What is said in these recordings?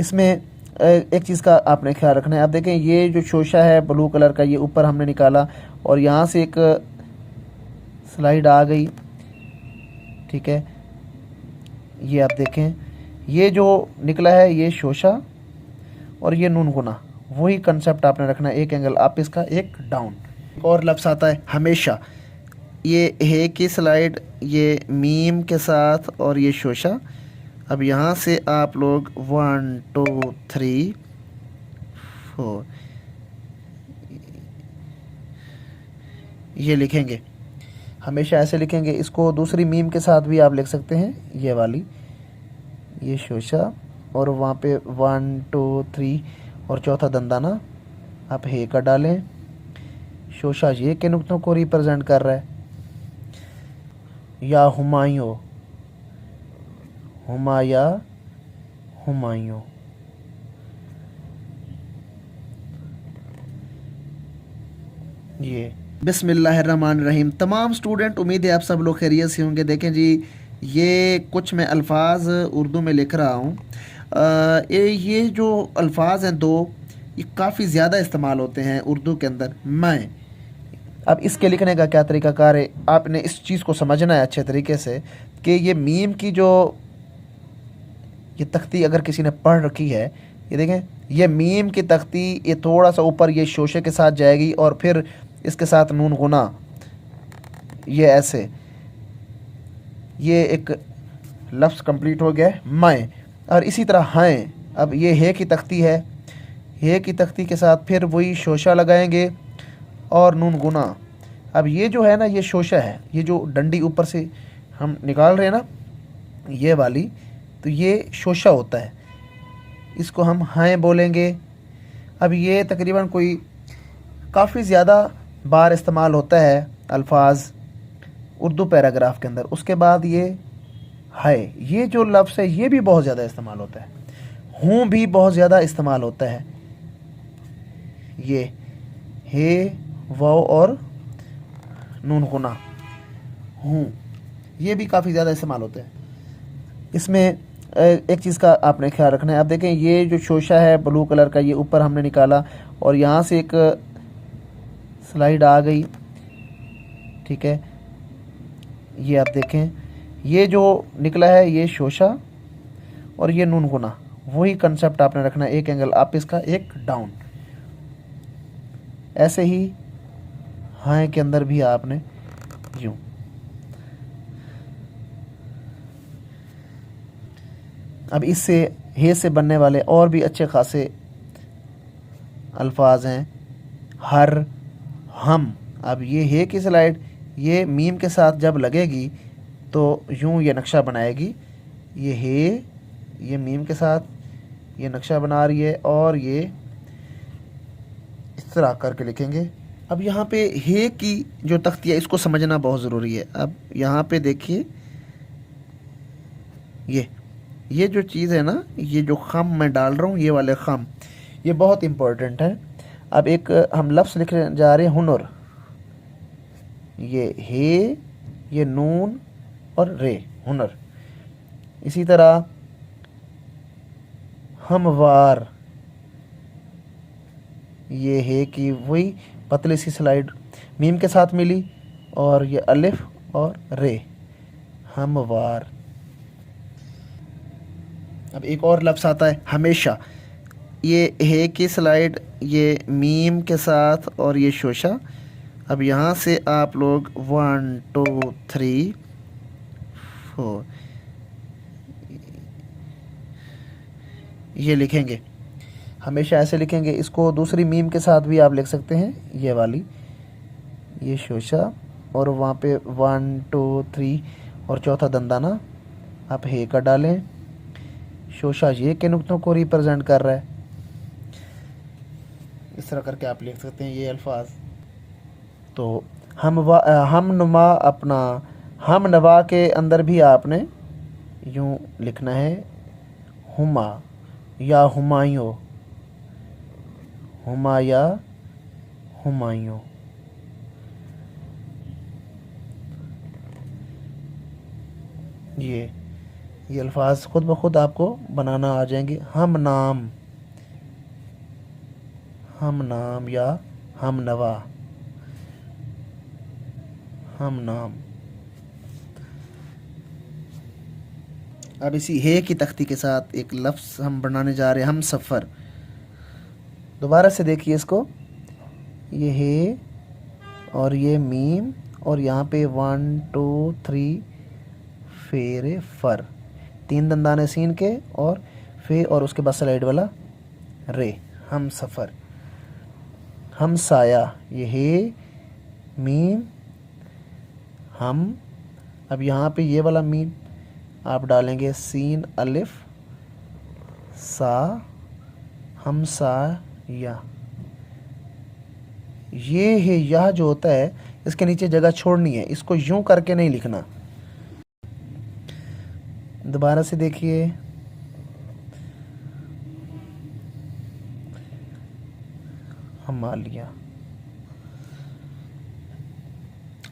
इसमें एक चीज़ का आपने ख्याल रखना है। आप देखें ये जो शोशा है ब्लू कलर का, ये ऊपर हमने निकाला और यहाँ से एक स्लाइड आ गई, ठीक है। ये आप देखें ये जो निकला है ये शोशा और ये नून गुना, वही कंसेप्ट आपने रखना है। एक एंगल अप इसका, एक डाउन। और लफ्ज़ आता है हमेशा। ये है की स्लाइड, ये मीम के साथ और ये शोशा। अब यहाँ से आप लोग 1 2 3 4 ये लिखेंगे, हमेशा ऐसे लिखेंगे। इसको दूसरी मीम के साथ भी आप लिख सकते हैं, ये वाली, ये शोशा और वहाँ पे 1 2 3 और चौथा दंदाना आप हे का डालें। शोशा ये के नुक्तों को रिप्रेजेंट कर रहा है। या हुमायूं, हुमाया, हुमायूं। ये बिस्मिल्लाहिर्रहमानिर्रहीम। तमाम स्टूडेंट, उम्मीद है आप सब लोग खैरियत से होंगे। देखें जी, ये कुछ मैं अल्फाज उर्दू में लिख रहा हूँ। ये जो अल्फाज हैं दो, ये काफ़ी ज़्यादा इस्तेमाल होते हैं उर्दू के अंदर। मैं अब इसके लिखने का क्या तरीक़ाकार है, आपने इस चीज़ को समझना है अच्छे तरीके से कि ये मीम की जो ये तख्ती अगर किसी ने पढ़ रखी है, ये देखें ये मीम की तख्ती, ये थोड़ा सा ऊपर ये शोशे के साथ जाएगी और फिर इसके साथ नून गुना, ये ऐसे, ये एक लफ्ज़ कंप्लीट हो गया है मैं। और इसी तरह हैं, अब ये है की तख्ती है, हे की तख्ती के साथ फिर वही शोशा लगाएंगे और नून गुना। अब ये जो है ना, ये शोशा है, ये जो डंडी ऊपर से हम निकाल रहे हैं ना, ये वाली, तो ये शोशा होता है, इसको हम हैं बोलेंगे। अब ये तकरीबन कोई काफ़ी ज़्यादा बार इस्तेमाल होता है अल्फाज उर्दू पैराग्राफ के अंदर। उसके बाद ये है, ये जो लफ्ज़ है ये भी बहुत ज़्यादा इस्तेमाल होता है। हूँ भी बहुत ज़्यादा इस्तेमाल होता है। ये हे, वाव और नून गुना, हूँ, ये भी काफ़ी ज़्यादा इस्तेमाल होते हैं। इसमें एक चीज़ का आपने ख्याल रखना है। आप देखें ये जो शोशा है ब्लू कलर का, ये ऊपर हमने निकाला और यहाँ से एक स्लाइड आ गई, ठीक है। ये आप देखें ये जो निकला है ये शोशा और ये नून गुना, वही कंसेप्ट आपने रखना है। एक एंगल अप इसका, एक डाउन। ऐसे ही हाँ के अंदर भी आपने यूँ। अब इससे हे से बनने वाले और भी अच्छे खासे अल्फाज हैं। हर, हम। अब ये हे की स्लाइड ये मीम के साथ जब लगेगी तो यूँ ये नक्शा बनाएगी। ये हे, ये मीम के साथ ये नक्शा बना रही है और ये इस तरह करके लिखेंगे। अब यहाँ पे हे की जो तख्ती है इसको समझना बहुत ज़रूरी है। अब यहाँ पे देखिए ये जो चीज़ है ना, ये जो खम मैं डाल रहा हूँ, ये वाले खम, ये बहुत इम्पोर्टेंट है। अब एक हम लफ्ज़ लिखने जा रहे हैं हुनर। ये हे, ये नून और रे, हुनर। इसी तरह हमवार, ये है कि वही पतली सी स्लाइड मीम के साथ मिली और ये अलिफ और रे, हमवार। अब एक और लफ्ज़ आता है हमेशा। ये है की स्लाइड, ये मीम के साथ और ये शोशा। अब यहाँ से आप लोग 1 2 3 4 ये लिखेंगे, हमेशा ऐसे लिखेंगे। इसको दूसरी मीम के साथ भी आप लिख सकते हैं, ये वाली, ये शोशा और वहाँ पे 1 2 3 और चौथा दंदाना आप हे का डालें। शोशा ये के नुक्तों को रिप्रेजेंट कर रहा है। इस तरह करके आप लिख सकते हैं ये अल्फाज। तो हम नुमा, अपना हम नवा के अंदर भी आपने यूँ लिखना है, हुमा या हुमायूं, हुमाया, हुमायूं। ये ये अल्फाज खुद ब खुद आपको बनाना आ जाएंगे। हम नाम या हम नवा, हम नाम। अब इसी हे की तख्ती के साथ एक लफ्ज़ हम बनाने जा रहे हैं, हम सफ़र। दोबारा से देखिए इसको, ये हे और ये मीम और यहाँ पे 1 2 3 फेरे फर, 3 दंदाने सीन के और फे और उसके बाद स्लाइड वाला रे, हम सफ़र। हम साया, ये हे मीम हम। अब यहाँ पे ये वाला मीम आप डालेंगे सीन अलिफ सा, हम सा या। ये है यह जो होता है इसके नीचे जगह छोड़नी है, इसको यूं करके नहीं लिखना। दोबारा से देखिए, हमालिया।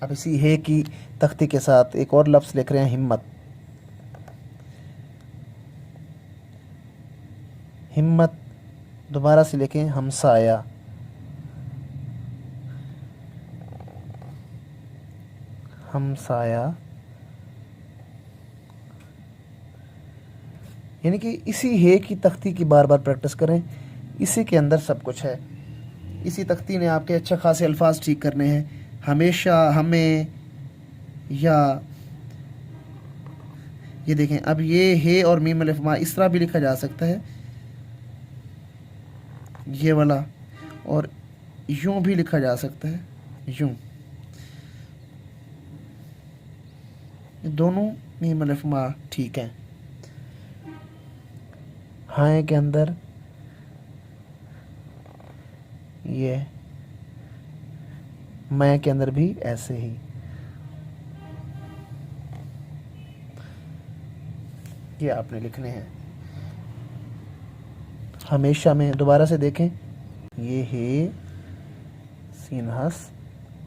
अब इसी हे की तख्ती के साथ एक और लफ्ज़ लिख रहे हैं, हिम्मत। हिम्मत दोबारा से लिखें, हमसाया। हमसाया, यानी कि इसी हे की तख्ती की बार बार प्रैक्टिस करें, इसी के अंदर सब कुछ है। इसी तख्ती ने आपके अच्छे खासे अल्फाज ठीक करने हैं। हमेशा, हमें, या। ये देखें, अब ये हे और मीम अलिफ मा इस तरह भी लिखा जा सकता है, ये वाला, और यूं भी लिखा जा सकता है, यूं। दोनों मीम अलिफ मा ठीक हैं। हाय के अंदर ये, मैं के अंदर भी ऐसे ही। ये आपने लिखने हैं। हमेशा में दोबारा से देखें, ये हे सीन हस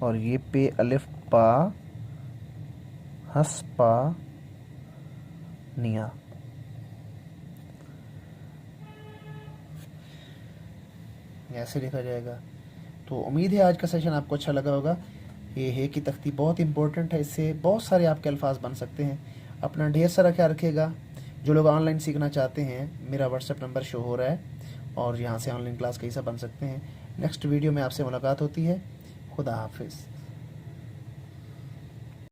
और ये पे अलिफ पा, हस पा निया। ऐसे लिखा जाएगा। तो उम्मीद है आज का सेशन आपको अच्छा लगा होगा। ये है कि तख्ती बहुत इंपॉर्टेंट है, इससे बहुत सारे आपके अल्फाज बन सकते हैं। अपना ढेर सारा ख्याल रखिएगा। जो लोग ऑनलाइन सीखना चाहते हैं, मेरा व्हाट्सएप नंबर शो हो रहा है और यहाँ से ऑनलाइन क्लास का हिस्सा बन सकते हैं। नेक्स्ट वीडियो में आपसे मुलाकात होती है। खुदा हाफिज़।